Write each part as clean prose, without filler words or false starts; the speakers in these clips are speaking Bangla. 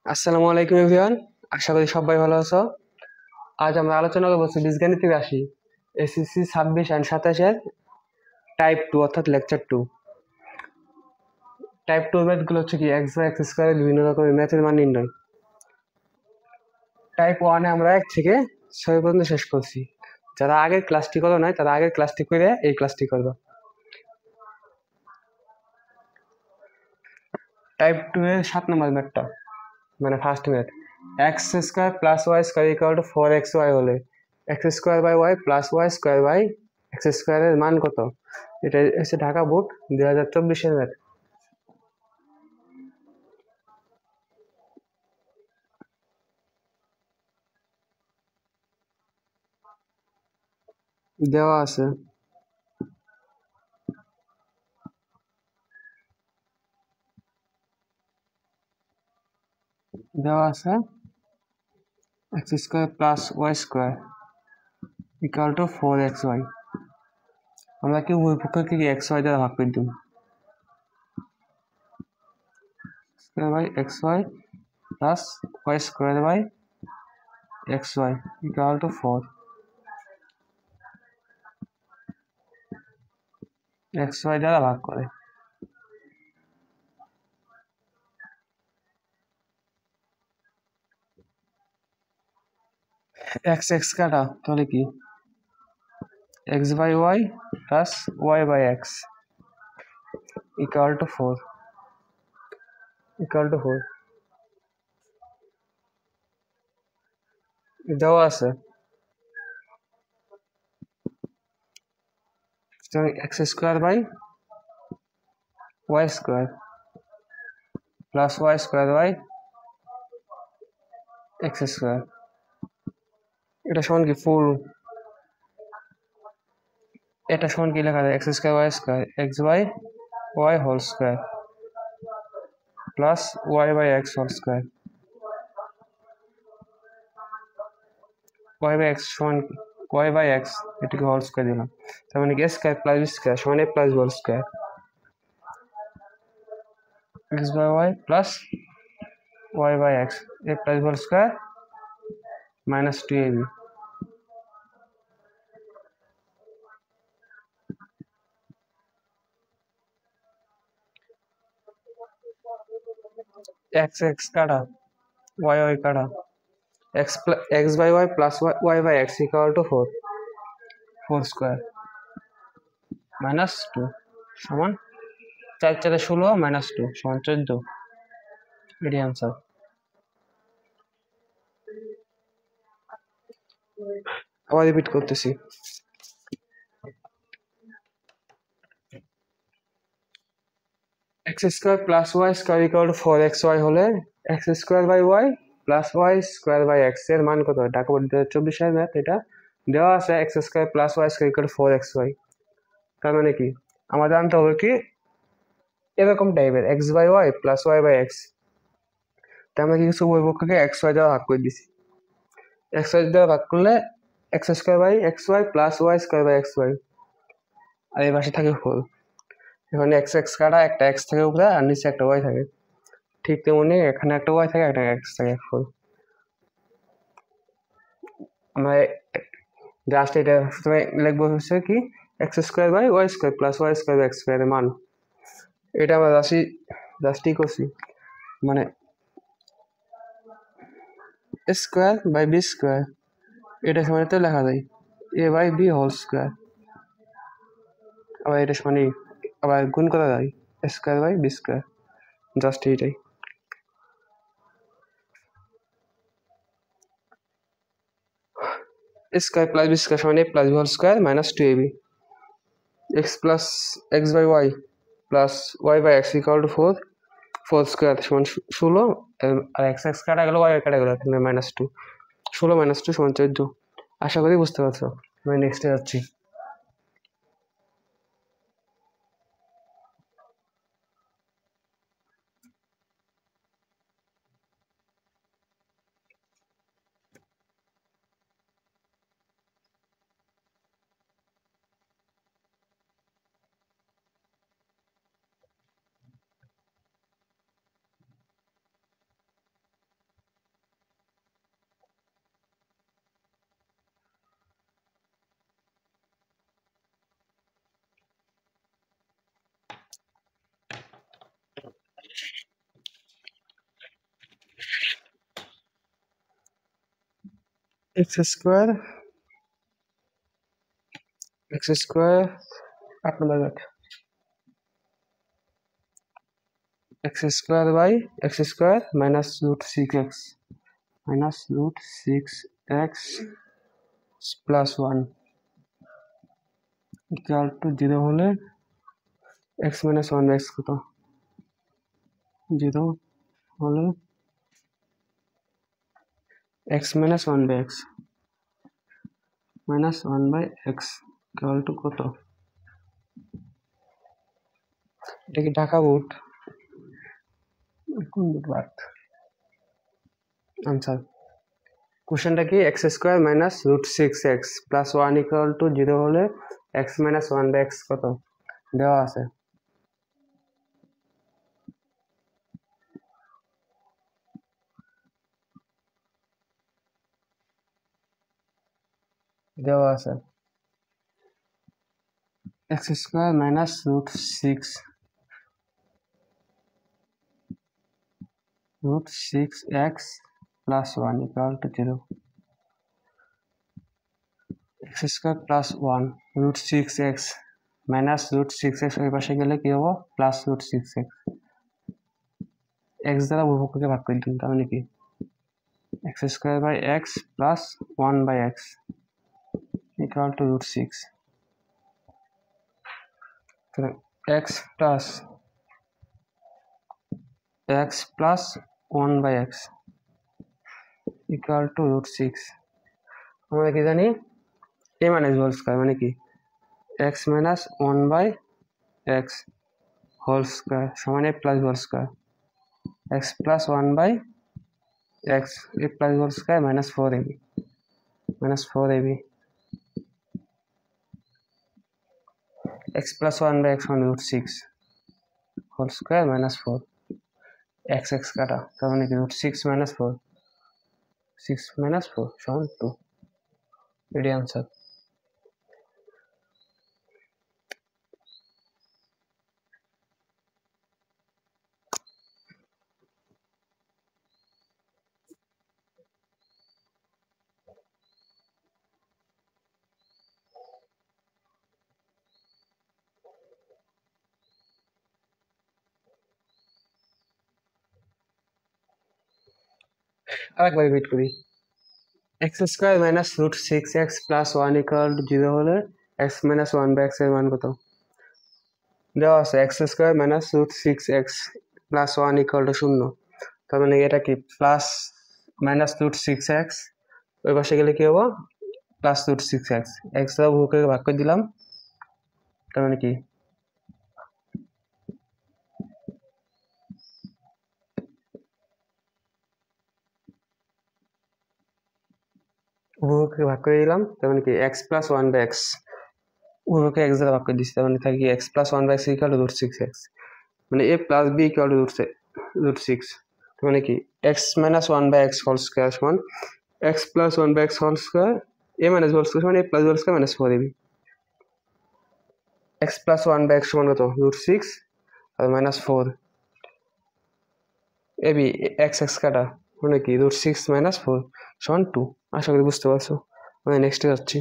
আসসালামু আলাইকুম এভরিওয়ান। আশা করি সবাই ভালো আছো। আজ আমরা আলোচনা করবো বীজগণিত রাশি এসএসসি 26 অ্যান্ড 27 টাইপ 2 অর্থাৎ লেকচার 2। টাইপ 2 ম্যাথগুলো হচ্ছে কি এক্স বাই এক্স স্কোয়ারের বিভিন্ন রকমের ম্যাথের মান নির্ণয়। টাইপ 1 এ আমরা 1 থেকে 6 পর্যন্ত শেষ করছি। যারা আগের ক্লাসটি করো নাই তারা আগের ক্লাসটি করে এই ক্লাসটি করবে। টাইপ 2 এর 7 নম্বর ম্যাথটা মানে first math, x square plus y square equal to 4xy হলে x square by y plus y square by x স্কোয়ারের মান কত? এটা হচ্ছে ঢাকা বোর্ড 2024-এর ম্যাথ। দেওয়া আছে দেওয়া আছে x square plus y square equal to 4xy। আমরা কি উভয় পক্ষকে কি এক্স ওয়াই দ্বারা ভাগ করে দিব, square by x y plus y square by x y equal to 4 x y দ্বারা ভাগ করে। এক্স এক্স কাটা তাহলে কি x by y plus y by x equal to 4 equal to 4 দেওয়া আছে x square by y square plus y square by x square, এটা সমান কি ফুল, এটা সমান কি লেখা যায় x square y square x by y whole square plus y by x whole square, y by x সমান ওয়াই বাই এক্স এটাকে হোল স্কোয়ার দিলাম, তার মানে কি স্কোয়ার প্লাস বি স্কোয়ার সমান a plus whole square x by y plus y by x a plus whole square minus 2ab। X x काटा वाई वाई काटा x by y plus y by x equal to 4 4 square minus 2 समान 4 4 16 माइनस 2 समान 14, এটাই आंसर। আবার রিপিট করতেছি, x square plus y square equal to 4xy হলে x square by y plus y square by x এর মান কত? ঢাকা বোর্ড 2024 এর ম্যাথ এটা দেওয়া আছে x square plus y square equal to 4xy। তার মানে কি আমাদের জানতে হবে কি এরকম টাইপের x by y plus y by x, তার আমরা কিছু উভয় পক্ষকে এক্স ওয়াই দ্বারা ভাগ করে দিছি। এক্স ওয়াই দ্বারা ভাগ করলে x square by x y plus y square by x y, আর এই পাশে থাকে 4। এখানে এক্স এক্স কাটা একটা এক্স থাকে উপরে আর নিচে একটা ওয়াই থাকে, ঠিক তেমনি এখানে একটা ওয়াই থাকে একটা এক্স থাকে 4। আমরা জাস্ট এটা সুতরাং লিখবো হচ্ছে কি x square by y square plus y square by x স্কোয়ারের মান। এটা আমরা জাস্টই করছি, মানে স্কোয়ার বাই বি স্কোয়ার এটা সমান তো লেখা যায় a by b whole square, আবার এটা সমানই আবার গুণ করা যায় square by b square, just এইটাই। স্কোয়ার প্লাস বি স্কোয়ার সমান a plus b whole square minus 2ab, x plus x by y plus y by x equal to 4 4 square সমান 16, আর এক্স এক্স কাটা গেল ওয়াই কাটা গেল এখানে মাইনাস 2, 16 মাইনাস 2 সমান 14। আশা করি বুঝতে পারছো। আমি নেক্সটে যাচ্ছি। এক্স স্কোয়ার 8 নম্বর math x square by x square minus root six x plus 1 equal to 0 হলে এক্স মাইনাস 1 বাই এক্স কত 0 হলে x minus 1 by x minus 1 by x equal to কত এটা কি ঢাকা বোর্ড কোন বোর্ড বাদ আনসার কোশ্চেনটা কি x square minus root six x plus 1 equal to 0 হলে এক্স মাইনাস 1 বাই এক্স কত দেওয়া আছে x square minus root six x plus 1 equal to 0 x square plus 1 root six x minus root six x ওই পাশে গেলে কি হবো প্লাস রুট সিক্স এক্স দ্বারা উভয়কে ভাগ করে দিন তার মানে কি x square by x plus 1 by x equal to root six x plus 1 by x equal to root six আমরা কি জানি এ মাইনাস হোল স্কোয়ার মানে কি x minus 1 by x whole square সমান a plus whole square x plus 1 by x a plus whole square minus 4ab x plus 1 by x on root 6 whole square minus 4 x কাটা তার মানে কি root 6 minus 4 সমান 2 এটাই আনসার আরেকবার রিপিট করি x square minus root six x plus 1 equal to 0 হলে x মাইনাস 1 বাই x এর মান কত দেওয়া আছে x square minus root six x plus 1 equal to 0 তার মানে এটা কি plus minus root six x ওই পাশে গেলে কি হবো plus root six x x দ্বারা উভয়কে ভাগ করে দিলাম তার মানে কি উভয়কে ভাগ করে দিলাম তার মানে কি এক্স প্লাস 1 বাই এক্স উভয়কে এক্স দ্বারা ভাগ করে দিচ্ছি তার মানে থাকে x plus 1 by x equal to root six x মানে a plus b equal to root six মানে কি x minus 1 by x whole square সমান x plus 1 by x whole square a minus whole square সমান a plus whole square minus 4ab x plus 1 by x সমান কত রুট সিক্স আর মাইনাস 4 এবি এক্স কাটা মানে কি রুট সিক্স মাইনাস 4 সমান 2 আশা করি বুঝতে পারছো আমি নেক্সটে যাচ্ছি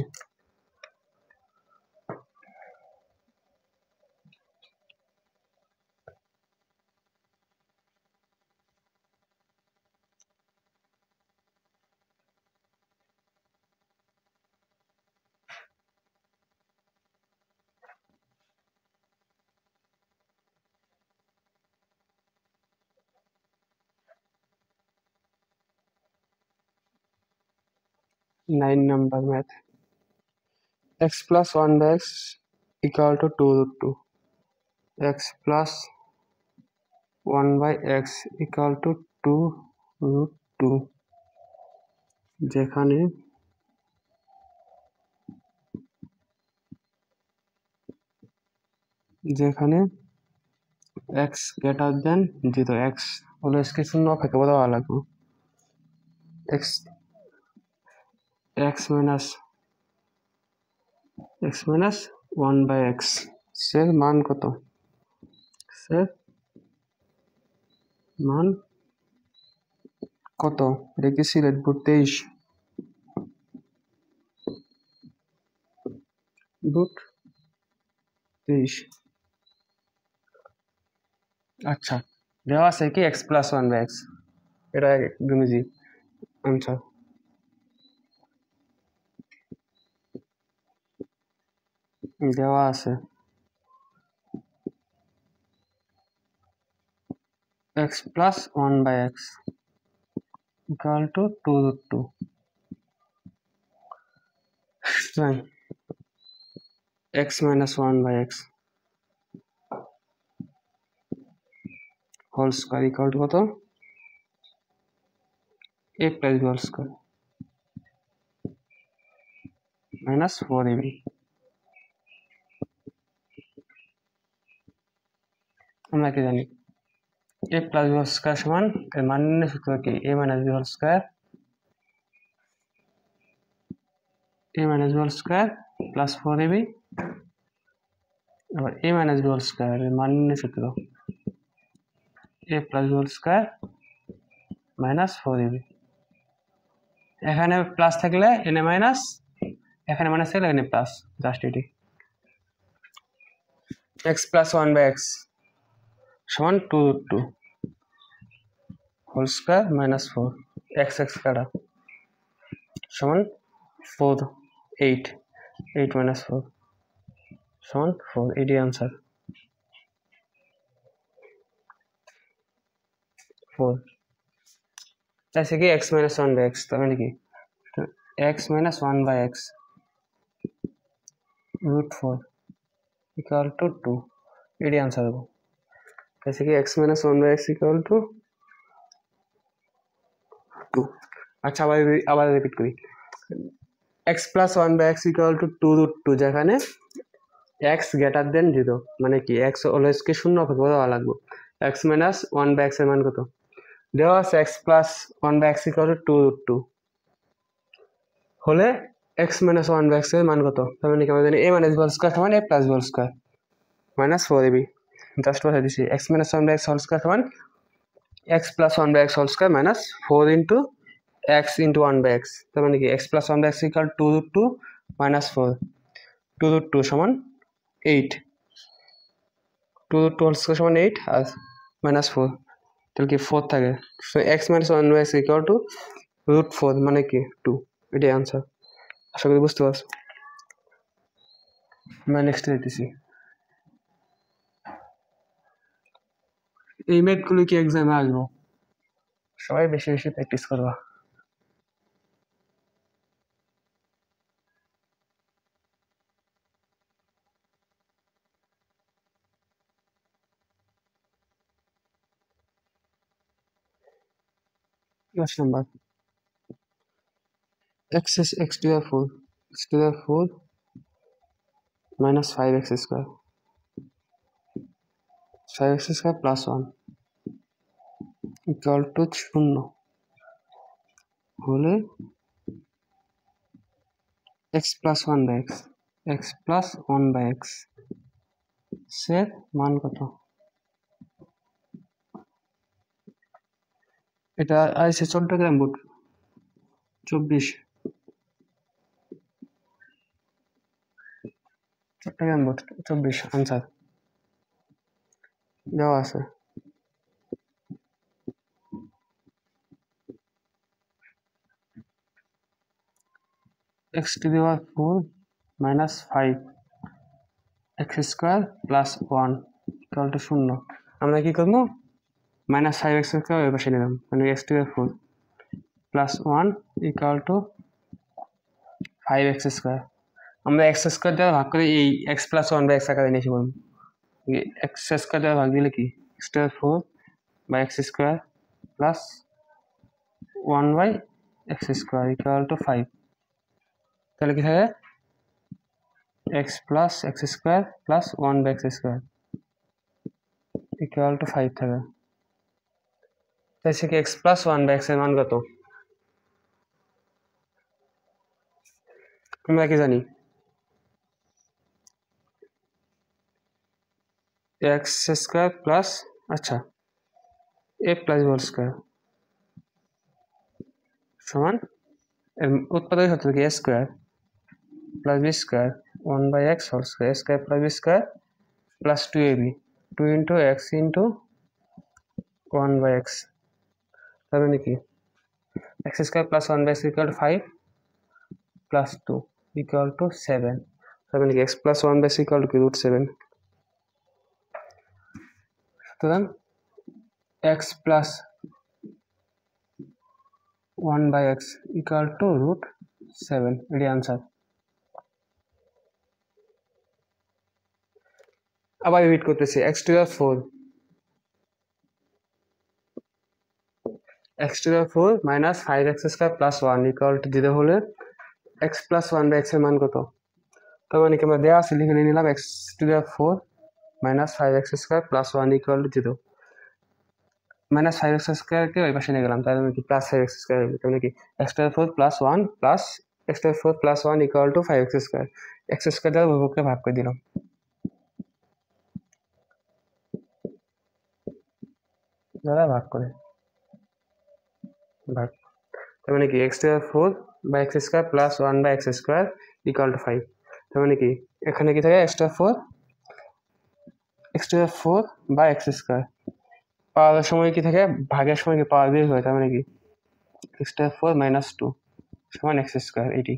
nine number math x plus 1 by x equal to 2 root 2 x plus 1 by x equal to 2 root 2 যেখানে x greater than 0 x হলো इसके शून्य অপেক্ষা বলা লাগবে x minus 1 by x এর মান কত এটা কি সিলেট বোর্ড 23 রুট 30। আচ্ছা, দেওয়া আছে কি x plus one by x, এটা একদম ইজি আনসার। দেওয়া আছে x plus one by x equal to 2 root 2, x minus one by x whole square equal to কত, a plus b whole square minus 4ab। আমরা কি জানি a plus b whole square সমান, এর মান নির্ণয় সূত্র কি, a minus b whole square, a minus b whole square plus 4ab, আবার এ মাইনাস বি হোল স্কোয়ার এর মান নির্ণয় সূত্র a plus b whole square minus 4ab। এখানে প্লাস থাকলে এনে মাইনাস, এখানে মাইনাস থাকলে এখানে প্লাস, জাস্ট এটি। X plus one by x সমান 2 root 2 whole square minus 4, x x কাটা সমান 4, 8, 8 মাইনাস 4 সমান 4, এটি আনসার 4। তাইছে কি x minus one by x, তার মানে কি x minus one by x root 4 equal to 2, এটি আনসার দেবো। তাইছে কি x minus one by x equal to 2। আচ্ছা, আবার রিপিট করি, x plus one by x equal to 2 root 2, যেখানে এক্স গ্রেটার দেন 0, মানে কি এক্স অলওয়েজকে শূন্য অপেক্ষা দেওয়া লাগবে। X minus one by x এর মান কত দেওয়া আছে, x plus one by x equal to 2 root 2 হলে x minus one by x এর মান কত, তার মানে কি আমরা জানি a minus b whole square সমান a plus b whole square minus 4ab। Just বসাই দিছি x minus one by x whole square সমান x plus one by x whole square minus 4 into x into one by x, তার মানে কি x plus one by x equal 2 root 2 minus 4, 2 root 2 সমান 8, 2 রুট 2 হোল স্কোয়ার সমান 8 আর মাইনাস 4, তাহলে কি 4 থাকে। So x minus one by x equal to root 4 মানে কি 2, এটাই আনসার। আশা করি বুঝতে পারছো। আমরা নেক্সট দিতেছি, এই ম্যাথগুলো কি এক্সামে আসবো, সবাই বেশি বেশি প্র্যাকটিস করবা। Question number x to the 4, x to the 4 minus 5x square, 5x square plus 1 equal to 0 হলে x plus 1 by x, x plus 1 by x এর মান কত, এটা আছে Chittagong board 24, Chittagong board 24 answer দেওয়া আছে। x to the power 4 minus 5 x square plus 1 equal to 0, আমরা কি করবো মাইনাস 5x স্কোয়ার ওই পাশে নিলাম, মানে x to the 4 plus 1 equal to 5x square, আমরা এক্স স্কোয়ার দ্বারা ভাগ করে এই x plus one by x আকারে নিয়েছি বলুন, এক্স স্কোয়ার দ্বারা ভাগ দিলে কি x to the 4 by x square plus 1 by x square equal to 5, তাহলে কি থাকে x plus x square plus 1 by x square equal to 5 থাকে। তাই সে কি এক্স প্লাস 1 বাই এক্স এর মান কত, আমরা কি জানি এক্স স্কোয়ার প্লাস, আচ্ছা এ প্লাস হোল স্কোয়ার সমান উৎপাদক সূত্র কি a square plus b square 1/x whole square square plus b square plus 2ab 2 into x into 1/x তার মানে কি x square plus 1/x equal to 5 plus 2 equal to 7 তার মানে কি x plus 1/x equal to কি root 7 সুতরাং x plus 1/x equal to root 7 এটি আনসার আবার রিপিট করতেছি x to the 4 x to the 4 minus 5x square plus 1 equal to 0 হলে x plus 1/x এর মান কত তার মানে কি আমরা দেওয়া আছে লিখে নিলাম x to the 4 minus 5x square plus 1 equal to 0 minus 5x square কে ওই পাশে নিয়ে গেলাম তার মানে কি plus 5x square তার মানে কি x to the 4 plus 1 plus x to the 4 plus 1 equal to 5x square x square দ্বারা উভয়কে ভাগ করে দিলাম দ্বারা ভাগ করে ভাগ তার মানে কি x to the 4 by x square plus 1 by x square equal to 5 তার মানে কি এখানে কি থাকে x to the 4 by x square পাওয়ার সময় কি থাকে ভাগের সময় কি পাওয়ার বের হয় তার মানে কি x to the 4 minus 2 সমান x square এটি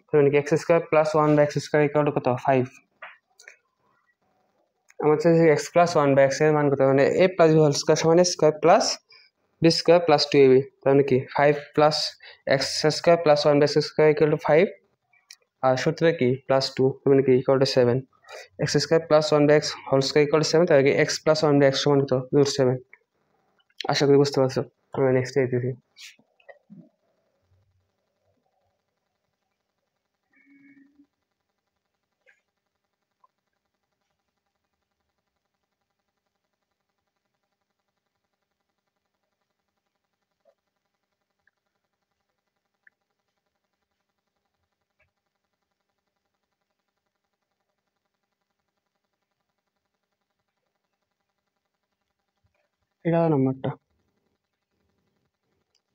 তার মানে কি x square plus 1 by x square equal to কত 5 আমাদের যে x plus 1 by x এর মান কত মানে a plus b whole square সমান a square plus b square plus 2ab তার মানে কি 5 plus x square plus 1 by x square equal to 5 আর সূত্রে কি plus 2 তার মানে কি equal to 7 x square plus 1 by x whole square equal to 7 তার মানে x plus 1 by x সমান কত root 7 আশা করি বুঝতে পারছো আমরা নেক্সট দিতেছি এটা নাম্বারটা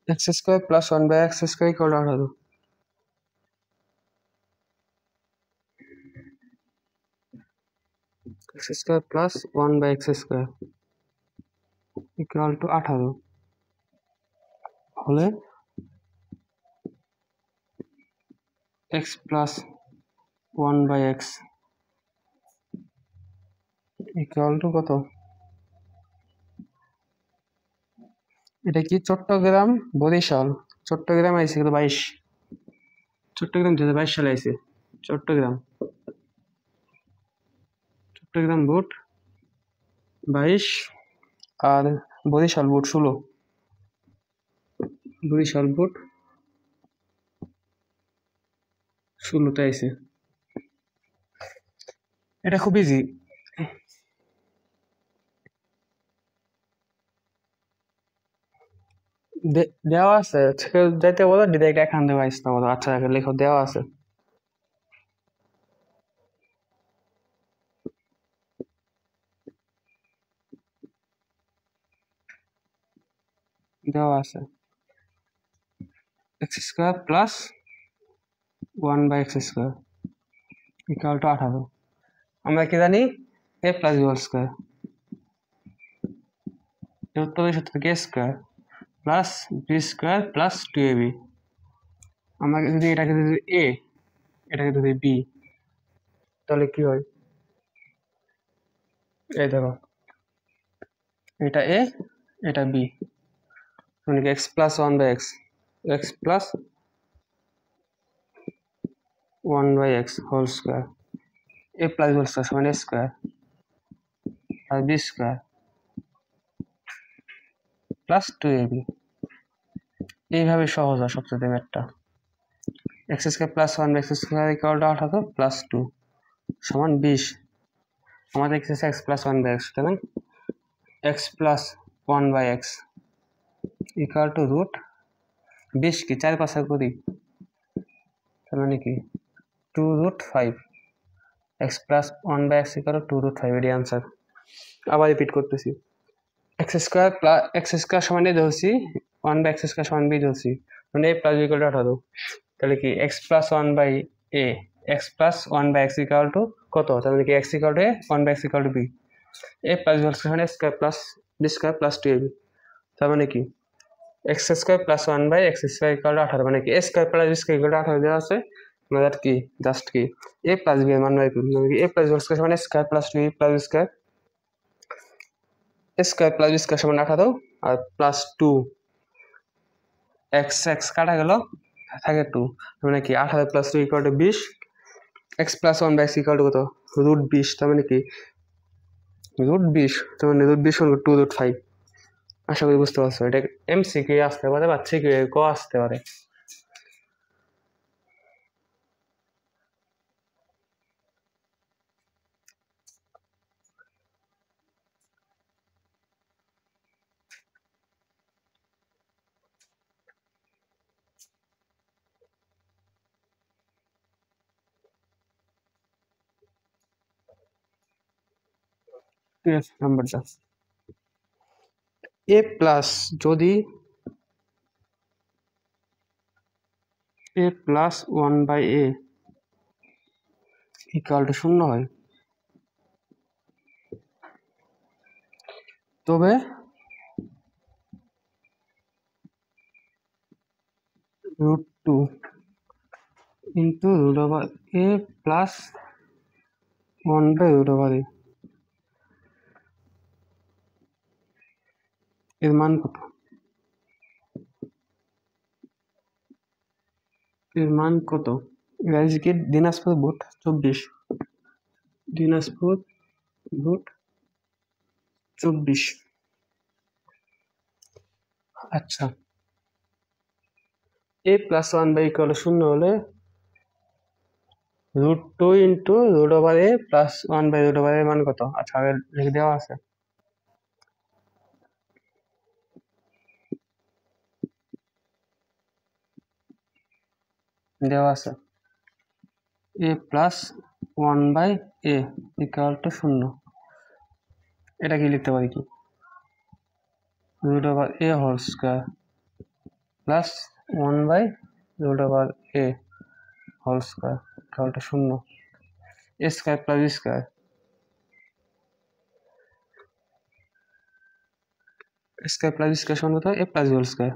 x square plus 1 by x square equal to 18 x square plus 1 by x square equal to 18 হলে x plus 1 by x equal to কত এটা কি চট্টগ্রাম বরিশাল চট্টগ্রাম আইছে কত 22 চট্টগ্রাম 2022 সালে আইছে চট্টগ্রাম বুট 22 আর বরিশাল বুট 16 বরিশাল বুট 16 তে আইছে এটা খুব ইজি দেওয়া আছে যাইতে বলো ডিরেক্ট এখান থেকে আসতে বলো আচ্ছা লেখো দেওয়া আছে দেওয়া আছে x square plus 1 by x square equal to 18 আমরা কি জানি a plus b whole square এর উত্তর সূত্র k square plus b square plus 2ab আমরা যদি এটাকে যদি a এটাকে যদি b তাহলে কি হয় এই দেখো এটা a এটা b মানে x plus 1 by x plus 1 by x whole square a plus b whole square সমান a square আর b square প্লাস 2ab এইভাবে সহজ হয় সবচেয়ে ম্যাথটা x square plus 1 by x square equal to 18 plus 2 সমান 20 আমাদের x x plus 1 by x সুতরাং x plus 1 by x equal to root 20 কি 4 পাশে করি তার মানে কি 2 root 5 x plus 1 by x equal to 2 root 5 এর आंसर আবার রিপিট করতেছি x square plus x square সমান a ধরছি 1 by x স্কয়ার সমান b ধরছি মানে a plus b equal to 18 তাহলে কি x plus 1 by a x plus one by x equal to কত, তার মানে কি x equal to a, one by x equal to b, a plus b whole square a square plus b square plus two a b, তার মানে কি x square plus one by x square equal to 18, মানে কি a square plus b square equal to 18 দেওয়া আছে, মানে কি জাস্ট কি এ প্লাস বি এর মান বাই টু, মানে কি a plus b whole square সমান square plus two a plus b square, square plus b square সমান 18 আর প্লাস টু এক্স এক্স কাটা গেল থাকে টু, মানে কি 18 plus two equal to 20, x plus one by x equal to কত রুট 20, তার মানে কি রুট 20, তার মানে রুট 20 টু রুট 5। আশা করি বুঝতে পারছো, এটা এমসিকিউ আসতে পারে বা সিকিউ ক আসতে পারে। নাম্বারটা এ প্লাস, যদি a plus one by a equal to 0 হয়, তবে root two into root over a plus one by root over a এর মান কত, এর মান কত, রাজকে দিনাজপুর বুট 24, দিনাজপুর বুট 24। আচ্ছা a plus one by equal to 0 হলে root two into root over a plus one by root over এর মান কত, আচ্ছা আগে লিখে দেওয়া আছে, দেওয়া আছে a plus one by a equal to 0, এটা কি লিখতে পারি কি root over a whole square plus one by root over a whole square equal to 0, a square plus b square, square plus b square সমান কত a plus b whole square,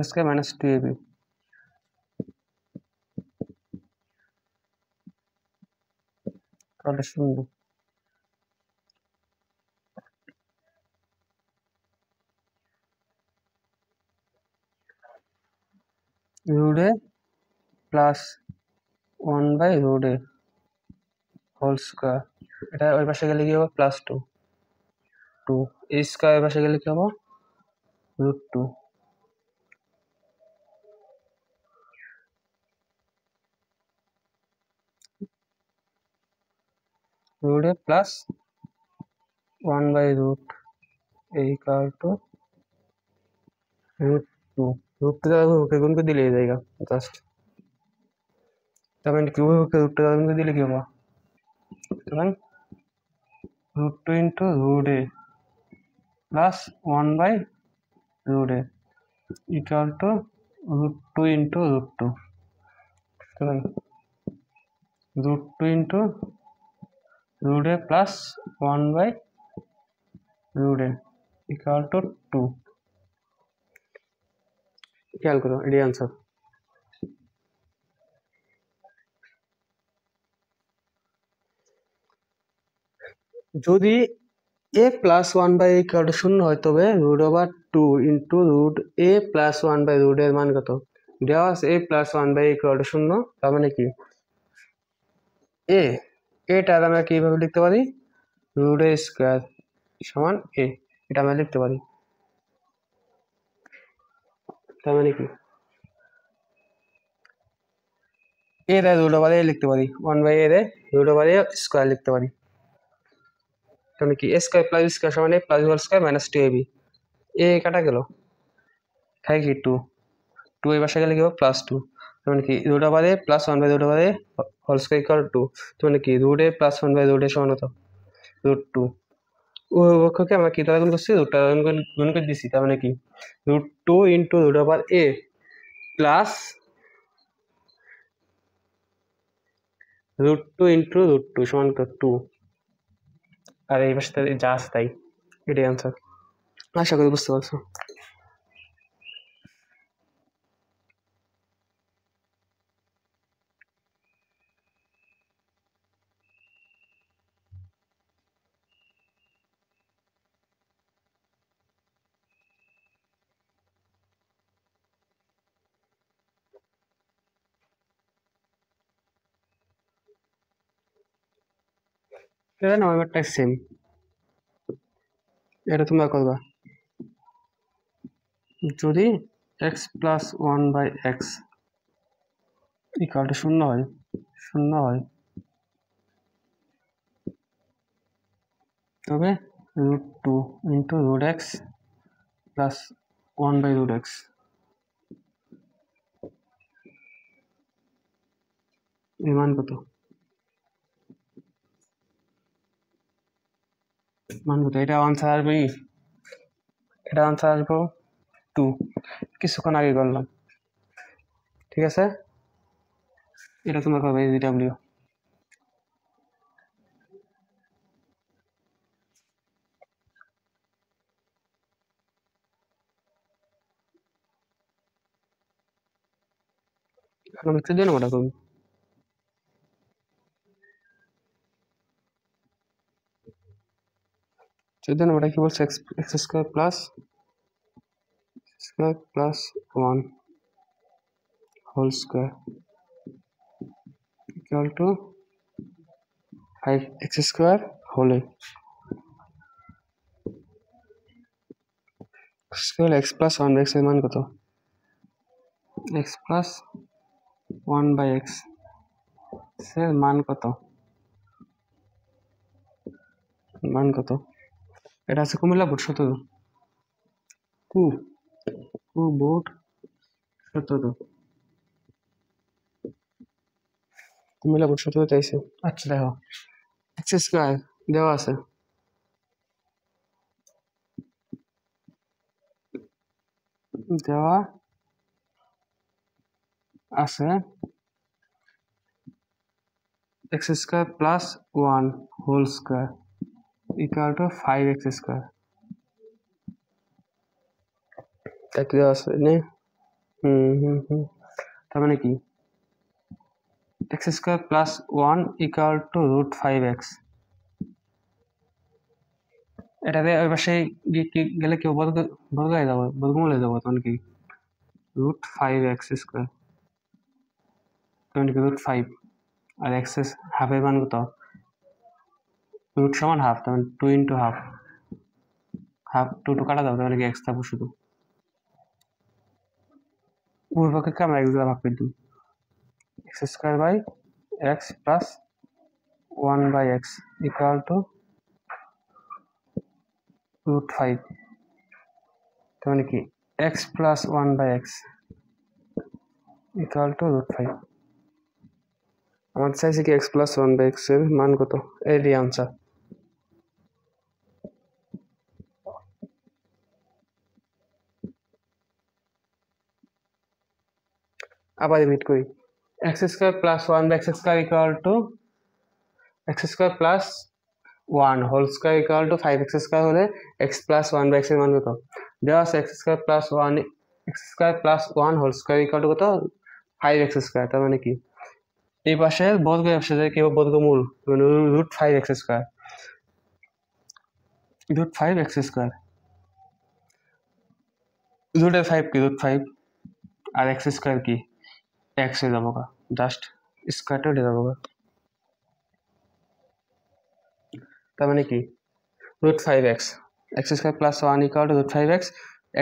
square minus two a b equal to 0, root a plus one by root a whole square, এটা ওই পাশে গেলে কি হবে plus two, two a square পাশে গেলে কি হবে root two, root a plus one by root a equal to root two, root two দ্বারা হুকে গুণ করে দিলে এই জায়গা জাস্ট, তার মানে কি হুকে রুট টু দ্বারা গুণ করে দিলে কি হবে, সুতরাং root two into root a plus one by root a equal to root two into root two, সুতরাং root two into root a plus one by root a equal to two, খেয়াল করো এটি আনসার। যদি a plus one by equal to 0 হয়, তবে root over two into root a plus one by root এর মান কত, দেওয়া আছে a plus one by equal to 0, তার মানে কি এ, এটা আমরা কিভাবে লিখতে পারি রুট এ স্কয়ার সমান এ, এটা আমরা লিখতে পারি, তার মানে কি এ রে রুট ওভার এ লিখতে পারি, ওয়ান বাই এ রে রুট ওভার এ স্কয়ার লিখতে পারি, তাহলে কি এ স্কয়ার প্লাস স্কয়ার সমান a plus whole square minus two a b, a কাটা গেল থাকে কি টু, টু এর পাশে গেলে কি হবে প্লাস টু, তার মানে কি root over a plus one by root over a whole square equal to, তার মানে কি root a plus one by root a সমান কত রুট টু, উভয়পক্ষকে আমরা কি দ্বারা গুণ করছি, রুট দ্বারা গুণ করে দিছি। তার মানে কি √2 into root over a plus √2 into √2 সমান কত 2, আর এই পাশে যা আছে তাই, এটাই আনসার। আশা করি বুঝতে পারছো। এটা নাম্বারটা সেম, এটা তোমরা করবা। যদি x plus 1/x equal two শূন্য হয় তবে √2 ইন্টু √x প্লাস 1/√x এর মান কত? এটা আনসার আসবে, এটা আনসার আসবো 2, কিছুক্ষণ আগে করলাম। ঠিক আছে, এটা তোমরা করবে জিডাব্লিউ। এখন আমি 14 নম্বরটা করবো। 14 নম্বরটা কি বলছে? x square plus 1 whole square equal to 5x square হোলে স্কোয়ার x প্লাস 1/x এর মান কত? x প্লাস 1/x এর মান কত? এটা আছে Comilla board 17, board 17, Comilla board 17 চাইছে। আচ্ছা দেখো, x স্কোয়ার দেওয়া আছে, x square plus 1 whole square equal to 5x square. তাই দেওয়া আছে নে। তার মানে কি x square plus 1 equal to √5x। এটাতে ওই পাশে গেলে কেউ বর্গায় যাবো, বর্গমূলে যাবো, তখন কি √5x স্কোয়ার তখন কি √5, আর x হাফের মান কত? রুট সমান হাফ, তখন 2 ইন্টু হাফ, 2 কাটা যাবে, তাহলে কি x থাকবো শুধু। উভয়পক্ষকে আমরা x দ্বারা ভাগ করে দিই, x square by x plus 1/x equal to √5, তার মানে কি x plus 1/x equal to √5। আমাদের চাইছে কি x প্লাস 1/x এর মান কত, এরই আনসার। আবার রিপিট করি, x square plus 1/x square equal to x square plus 1 whole square equal to 5x square হলে x প্লাস 1/x এর মান কত দেওয়া আছে? x square plus 1 whole square equal to কত? 5x square. তার মানে কি এই পাশে বর্গ সাথে কেউ বর্গমূল, মানে √5x স্কোয়ার, √5x স্কোয়ার, √5 কি √5, আর x স্কোয়ার কি x এ যাবো গা, জাস্ট স্কোয়ারটা উঠে যাবো গা। তার মানে কি √5x square plus 1 equal to √5x,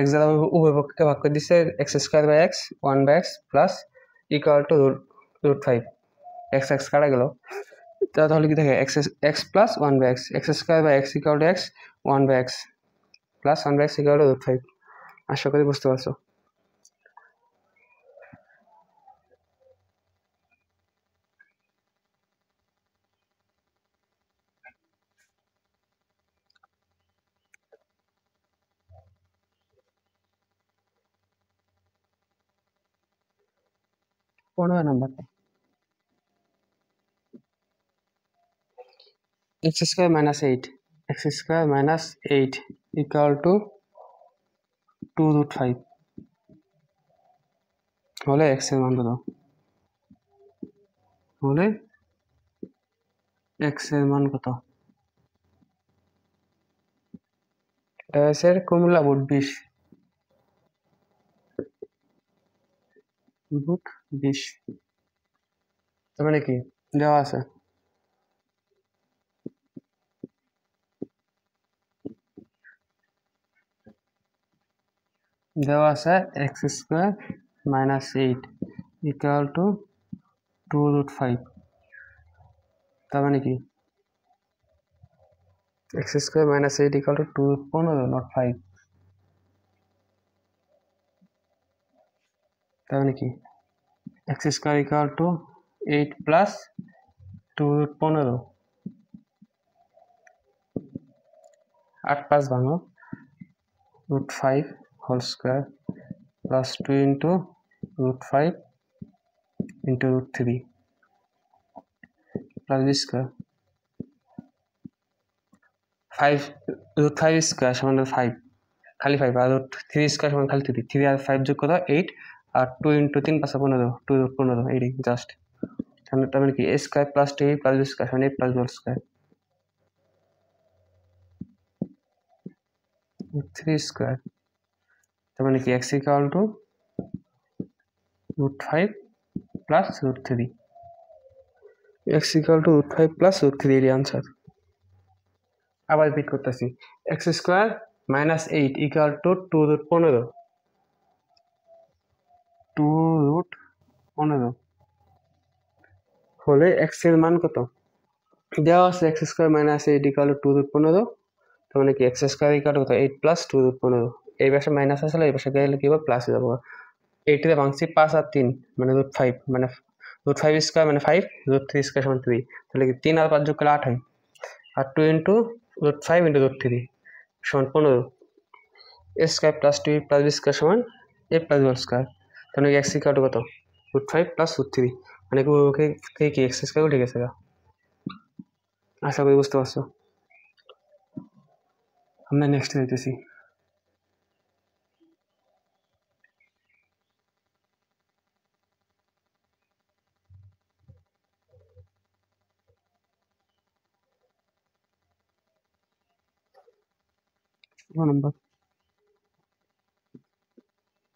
x দ্বারা উভয় পক্ষকে ভাগ করে দিচ্ছে x square by x 1/x plus equal to √5, x কাটা গেল, তাহলে কি থাকে x plus 1/x, x square by x equal to x 1/x plus 1/x equal to √5। আশা করি বুঝতে পারছো। 15 number x square minus 8 x square minus 8 equal to 2√5 হলে x এর মান কত হলে x এর মান কত s এর কমলা বুট 20 বুট 20 তার মানে কি দেওয়া আছে x square minus 8 equal to 2√5 তার মানে কি x square minus 8 equal to 2 not 5 তার মানে কি x square equal to 8 plus 2 8 5 ভাঙো √5 whole square plus 2 into √5 into √3 plus b square 5 √5 square সমান 5 খালি 5 আর √3 স্কয়ার সমান খালি 3 3 আর 5 যোগ করো 8 আর 2 ইন্টু 3 5 15 2 15 এই জাস্ট তার মানে কি a square plus 2 plus b square সমান a plus b square 3 square তার মানে কি x equal to √5 plus √3 x equal to √5 plus √3 এর आंसर আবার রিপিট করতেছি x square minus 8 equal two 2√15 2√15 হলে x এর মান কত দেওয়া আছে x square minus 8 equal two 2√15 তার মানে কি x square equal to 8 plus 2√15 এই পাশে মাইনাস আসলে এই পাশে গেলে কি হবে প্লাস হয়ে যাবে 8 এর ভাঙছি 5 আর 3 মানে √5 মানে √5 স্কয়ার মানে 5 √3 স্কয়ার সমান 3 তাহলে কি 3 আর 5 যোগ করলে 8 হয় আর 2 ইন্টু √5 ইন্টু √3 সমান 15 a square plus 2 plus b square সমান a প্লাস b স্কয়ার তাহলে x ইকুয়াল টু কত √5 প্লাস √3 মানে কি x স্কয়ার উঠে গেছে আশা করি বুঝতে পারছো আমরা নেক্সট যাইতেছি number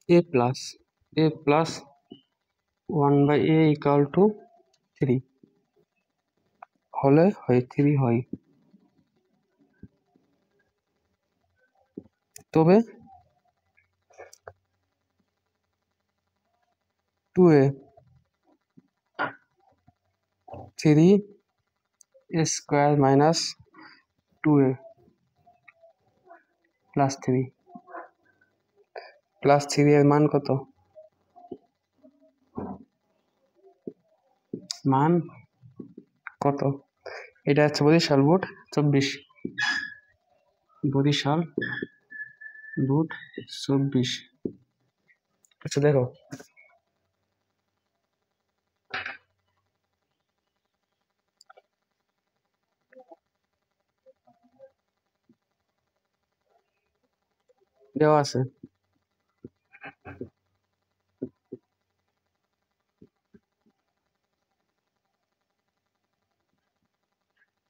a plus 1 by a equal to 3 হলে হয় 3 হয় তবে 2a 3 a square minus 2a plus 3 plus 3 এর মান কত মান কত এটা হচ্ছে বরিশাল বুট 24 বরিশাল বুট 24 আচ্ছা দেখো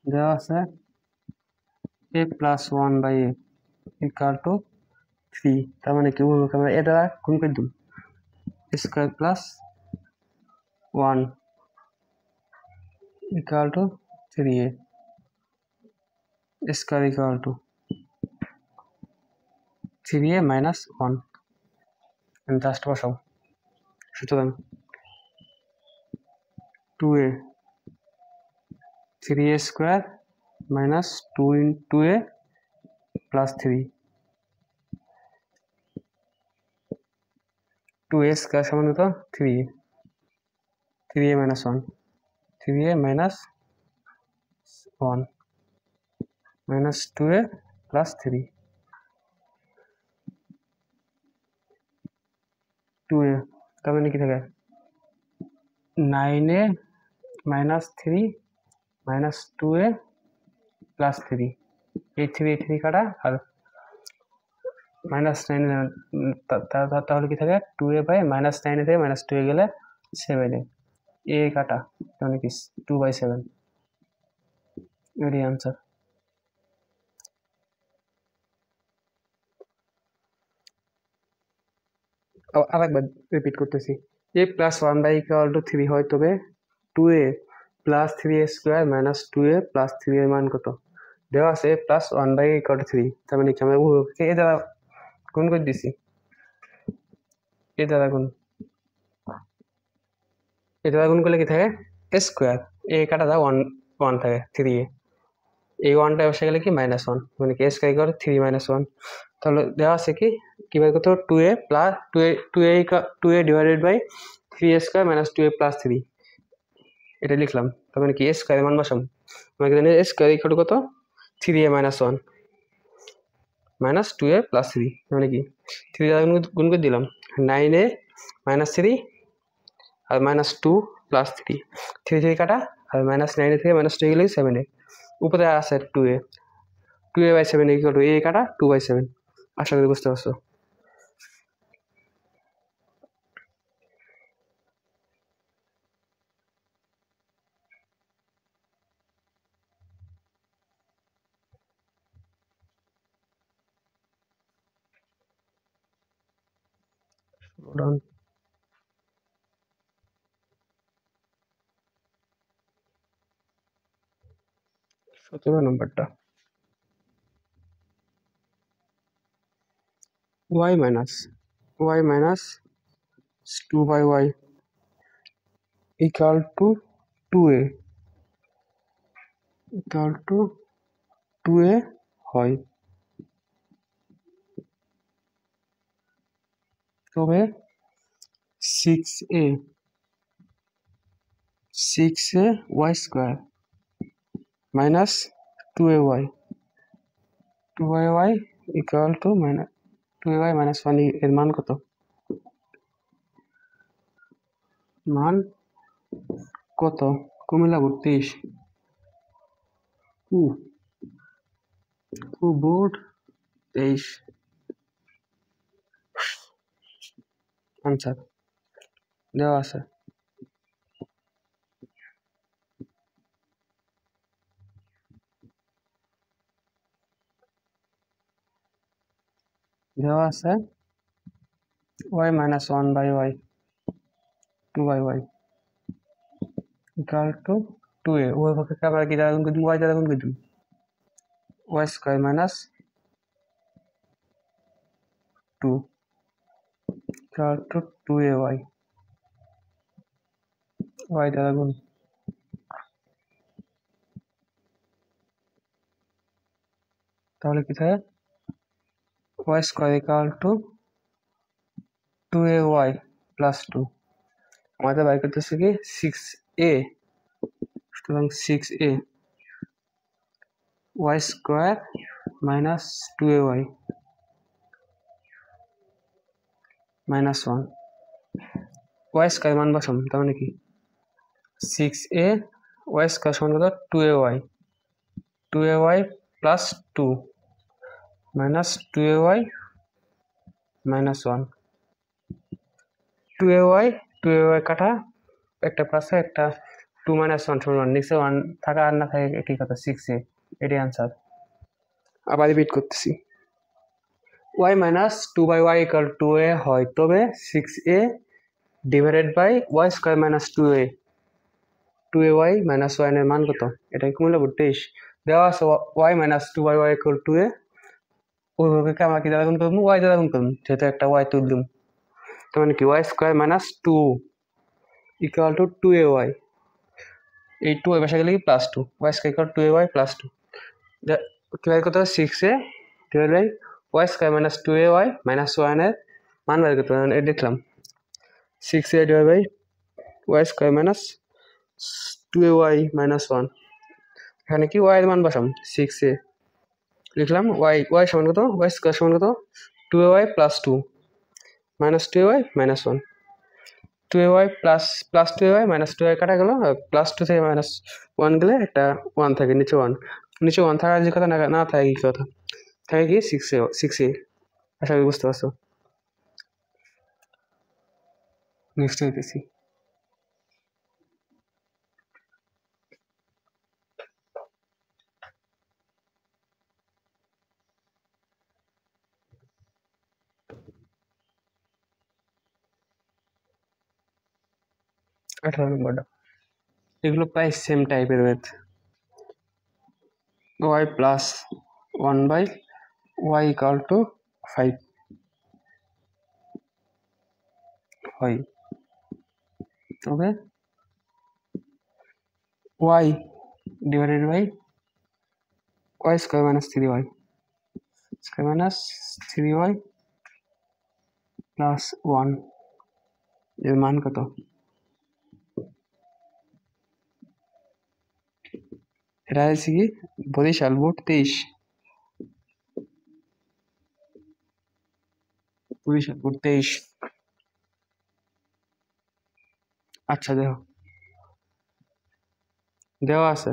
দেওয়া আছে a plus 1 by a equal to 3 তার মানে কি আমরা এটা গুণ করে দিই square plus 1 equal to 3a square equal to 3a minus 1 just বসাও সুতরাং 2a 3a square minus 2 into a plus 3 2a square সমান কত 3a 3a minus 1 3a minus 1 minus 2a plus 3 2a তার মানে কি থাকে 9a minus 3 minus 2a plus 3, এই 3 কাটা, আর -9 তাহলে কি থাকে 2a বাই -9 থেকে -2 গেলে 7a, এ কাটা তাহলে কি 2/7, এটাই আনসার। আরেকবার রিপিট করতেছি, a প্লাস 1/3 হয় তবে 2a plus 3a square minus 2a plus 3 এর মান কত? দেওয়া আছে প্লাস 1/3, তার মানে কি আমরা উভয়কে এ দ্বারা গুণ করে দিছি, এ দ্বারা গুণ করলে কি থাকে এ স্কোয়ার, এ কাটা দাও 1 থাকে 3a, এই 1টা বসে গেলে কি -1, মানে কি স্কোয়ার ইকুয়াল 3 - 1। তাহলে দেওয়া আছে কি কিভাবে করতে হবে 2a plus 2a divided by 3a square minus 2a plus 3, এটা লিখলাম। তার মানে কি এ স্কোয়ার মান বসাম, আমরা জানি এ স্কোয়ার ইকুয়াল কত 3a - 1 মাইনাস 2a প্লাস 3, মানে কি 3 দ্বারা গুণ করে দিলাম 9a - 3 আর -2 প্লাস 3, 3 কাটা, আর -9 থেকে -2 গেলে 7a, উপরে আছে 2a/7 ইকুয়াল টু a কাটা 2/7। আশা করি বুঝতে পারছো। ডান, 17 নম্বরটা, y minus 2/y equal to 2a হয় তবে 6a y square minus 2ay equal to 2ay - 1 এর মান কত? কুমিল্লা বোর্ড 23, বোর্ড 23 আনসার দেওয়া আছে। দেওয়া আছে y - 1/y 2/y equal to 2a, ওই পক্ষে আবার কি দ্বারা গুণ করে দিই, y দ্বারা গুণ করে দিই, y square minus 2 equal to 2ay, y দ্বারা গুণ, তাহলে কি থাকে y square equal to 2ay plus 2, আমাদের বাইর করতেছে কি 6a, সুতরাং 6a y square minus 2ay minus 1, y square মান বসাম, তার মানে কি 6a y স্কোয়ার সমান কত 2ay plus 2 minus 2ay minus 1, 2ay কাটা, একটা প্লাস একটা 2 - 1 সমান 1, নিচে 1 থাকা আর না থাকে একই কথা 6a, এটাই আনসার। আবার রিপিট করতেছি, y minus 2/y equal 2a হয় তবে 6a divided by y square minus 2ay minus 1 এর মান কত? এটাই কুমিল্লা বোর্ড 23 দেওয়া আছে y minus 2/y equal 2a, ওইভাবে আমরা কি দ্বারা গুণ করবো, y দ্বারা গুণ করবো, যেহেতু একটা y তুললাম, তার মানে কি y square minus 2 equal to 2ay, এই 2 এর পাশে গেলে কি plus 2, y square equal 2ay plus 2, কি বের করতে হবে 6a divide by y square minus 2ay minus 1 এর মান বের করতে হবে, এটা লিখলাম 6a divide by y square minus 2ay minus 1, এখানে কি y এর মান বসাম 6a, লিখলাম y সমান কত, y স্কোয়ার সমান কত 2ay plus 2 minus 2ay minus 1, 2ay plus 2ay minus 2ay কাটা গেল, প্লাস 2 থেকে মাইনাস 1 গেলে একটা 1 থাকে, নিচে 1, নিচে 1 থাকার যে কথা না থাকে কি কথা থাকে কি 6a। আশা করি বুঝতে পারছো। নেক্সট হইতেছি। আঠারো নম্বরটা, এগুলো প্রায় সেম টাইপের math. y plus 1/y equal to 5 হয়, তবে y divided by y square minus 3y square minus 3y plus 1 এর মান কত? এটা হচ্ছে কি বরিশাল বোর্ড 23, বরিশাল বোর্ড 23। আচ্ছা দেখো দেওয়া আছে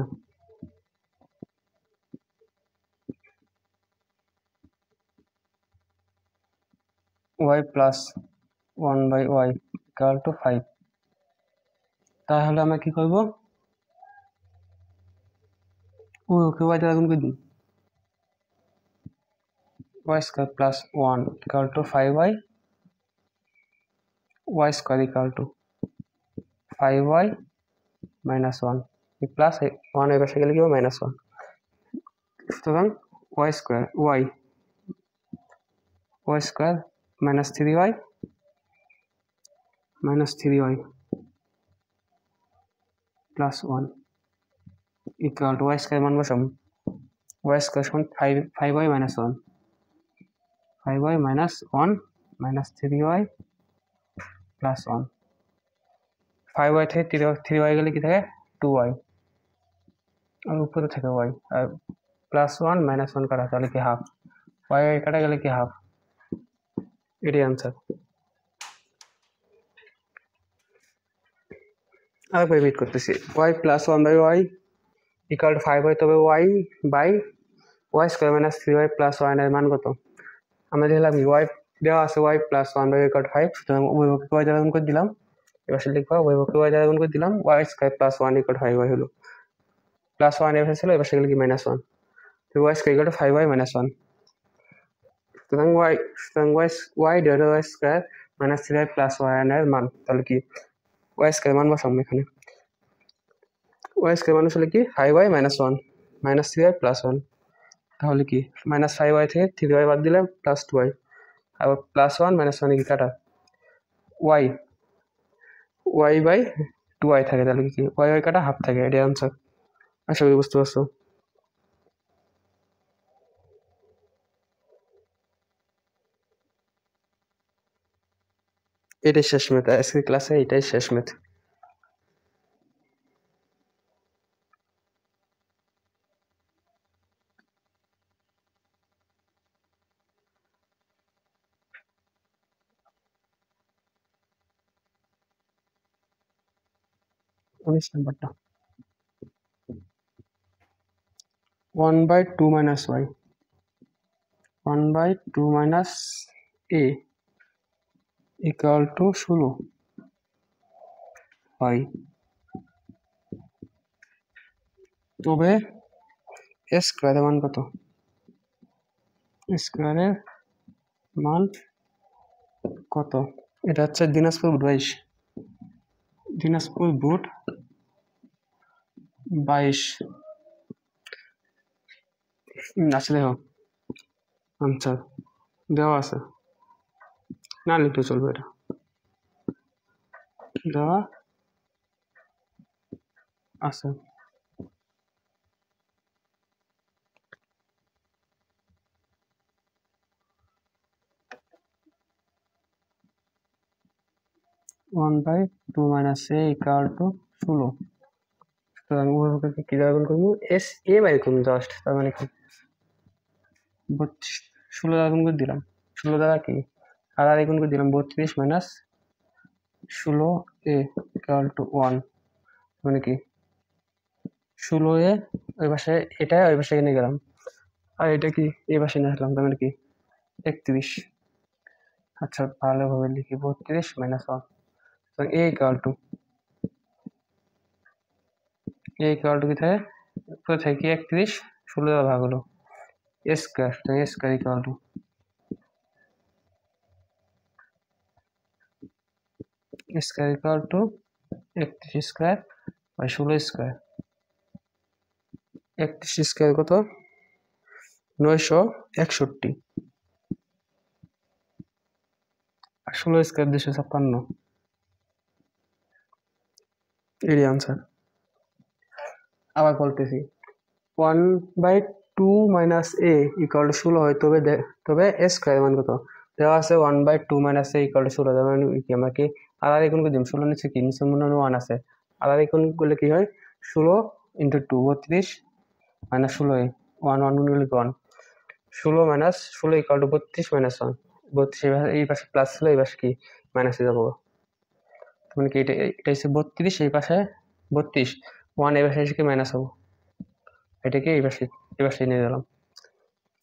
y plus 1/y equal to 5, তাহলে আমরা কি করবো? ওকে y দ্বারা গুণ করে দিই, y square plus 1 equal to 5y, y square equal to 5y minus 1, plus 1 এর পাশে গেলে কি হবে মাইনাস 1, সুতরাং y square y square minus 3y plus 1 equal two y square মান বসাম, y স্কোয়ার সমান 5y minus 1, 5y minus 1 minus 3y plus 1, 5y থেকে 3y গেলে কি থাকে 2y, আর উপরে থাকে y, আর প্লাস 1 মাইনাস 1 কাটা তাহলে কি হাফ, y কাটা গেলে কি হাফ, এটাই আনসার। আরেকবার রিপিট করতেছি, y plus 1/y equal to 5 হয়, তবে y by y square minus 3y plus 1 এর মান কত? আমরা দেখলাম y দেওয়া আছে y plus 1/y equal to 5, সুতরাং উভয়পক্ষকে y দ্বারা গুণ করে দিলাম, এবার সে লিখবা উভয়পক্ষকে y দ্বারা গুণ করে দিলাম, y square plus 1 equal two 5y হলো, প্লাস 1 এর ছিল, এবার সেগুলো কি মাইনাস 1, তো y square equal two 5y minus 1, সুতরাং y divided y square minus 3y plus 1 এর মান, তাহলে কি y স্কোয়ার মান বসাম এখানে, y স্কোয়ার মান আসলে কি 5y minus 1 minus 3y plus 1, তাহলে কি মাইনাস 5y থেকে 3y বাদ দিলে প্লাস 2y, আবার প্লাস 1 মাইনাস 1 কি কাটা y বাই 2y থাকে, তাহলে কি y কাটা হাফ থাকে, এটাই আনসার। আশা করি বুঝতে পারছো। এটাই শেষ ম্যাথ আজকের ক্লাসে, এটাই শেষ ম্যাথ। উনিশ নাম্বারটা 1/2 minus y 1/2 minus a equal to 16 হয়, তবে স্কোয়ারের মান কত? স্কোয়ারের মান কত? এটা হচ্ছে দিনাজপুর বুট 22, দিনাজপুর বুট 22। আসলে আনসার দেওয়া আছে, না লিখতে চলবে, এটা দেওয়া আছে। One by two minus a equal to 16, সুতরাং উভয়পক্ষকে কি দ্বারা গুণ করবো? এস এ বাই করুন জাস্ট, তার মানে কি 16 দ্বারা গুণ করে দিলাম, 16 দ্বারা কি আর গুণ করে দিলাম 32 মাইনাস 16a ইকুয়াল টু 1 মানে কি 16a ওই পাশে এটা ওই পাশে নিয়ে গেলাম আর এটা কি এই পাশে নিয়ে আসলাম তার মানে কি 31। আচ্ছা ভালোভাবে লিখি 32 মাইনাস 1 a ইকুয়াল টু কি থাকে কোথায় কি 31 16 দ্বারা ভাগ হলো a square equal to square equal to 31 square by 16 square. 31 square কত 961 আর 16 স্কয়ার 256 এর আনসার। আবার বলতেছি 1/2 মাইনাস a ইকুয়াল টু 16 হয় তবে a স্কয়ার মান কত দেওয়া আছে 1/2 মাইনাস a ইকুয়াল টু 16 তার মানে কি আমরা কি আর এই কোণকে দিম 16 নিচে কি নিচে মনে হয় 1 আছে আর এই কোণ করলে কি হয় 16 ইনটু 2 32 মাইনাস 16 1 1 গুণ করলে 1 16 মাইনাস 16 ইকুয়াল টু 32 মাইনাস 1 32 এই পাশে প্লাস ছিল এই পাশে কি মাইনাসে যাবো মানে কি এটা হচ্ছে 32 এই পাশে 32 1 এই পাশে এসে কি মাইনাস হবো এটাকে এই পাশে নিয়ে গেলাম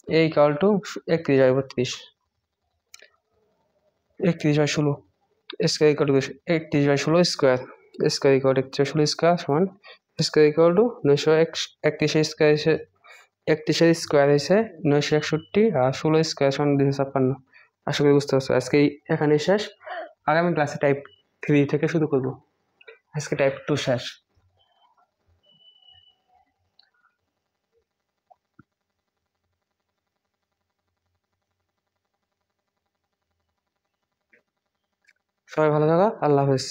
a equal to 31 by 32 31 by 16 square equal to 31 by 16 square square equal to 31 by 16 square সমান স্কয়ার ইকুয়াল টু 931 স্কয়ার এসে 31 স্কয়ার এসে 961 আর 16 স্কয়ার সমান 256। আশা করি বুঝতে পারছো আজকে এখানে শেষ আগামী ক্লাসে টাইপ 3 থেকে শুরু করব আজকে টাইপ 2 শেষ। সবাই ভালো থাকো আল্লাহ হাফেজ।